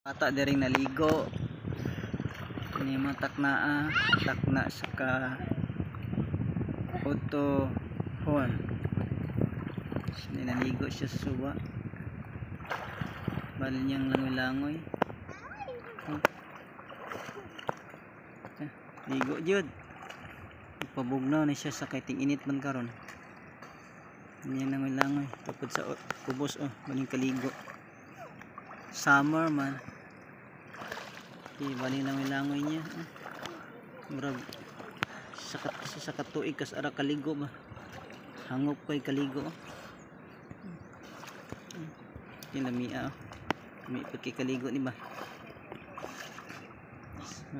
Bata diring naligo ni takna sa ka auto horn. Sini naligo siya sa suba. Bali niyang langoy-langoy. Ligo jud. Pabugnaw na siya sa kaiting init man karon. Niya langoy-langoy tapos sa kubos baling kaligo. Summer man. Bali langoy-langoy niya. Murag sa katuig kas ara kaligo ba. Hangop ko'y kaligo. Lamia kami pagki kaligo ni ba. So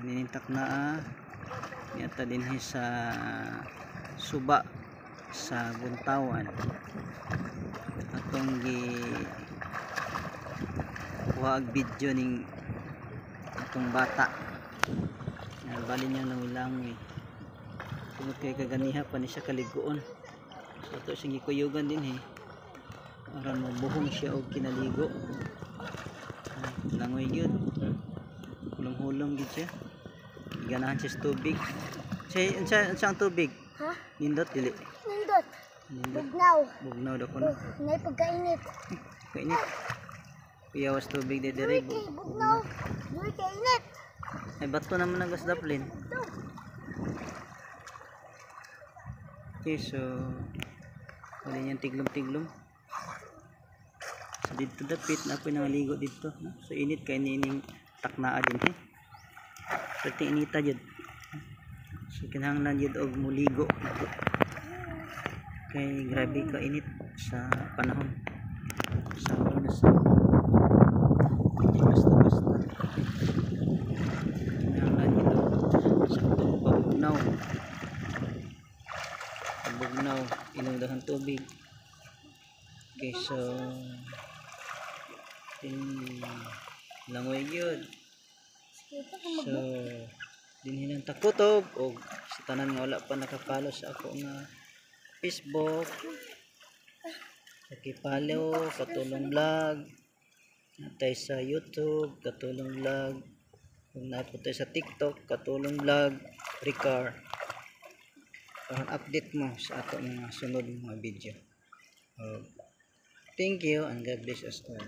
ninintak na yata din sa suba sa Buntawan atong gi wag video ning atong bata na bali niya langoy-langoy tungod kay kaganiha pa ni siya kaliguon so ato siyang gikuyugan din aron mabuhong siya og kinaligo langoy gyud hulong-hulong gid siya ganahan siya sa tubig say unsa ang tubig ha nindot dili nindot bugnaw daw kuno nay pagkainit kainit piyawas tubig dire bugnaw dili kainit ay bato naman ang gasdaplin. Okay, so wala niyang tiglom-tiglom. So dito dapit na ako nangaligo dito, no? So init kay nining taknaa din Pati inita jud. So kinahanglan jud og muligo. Kay grabe ka init sa panahon. Sa oras. Basta. Kinahanglan jud sa pabugnaw. Inom dahan tubig. Okay, so langoy yun. So dinhi nang takutob og sa tanan nga wala pa nakapalo sa ako nga Facebook, pakipalo Katulong Vlog, natay sa YouTube Katulong Vlog, kung napunta sa TikTok Katulong Vlog Ricar, para update mo sa ato mga sunod mga video. Thank you and God bless us all.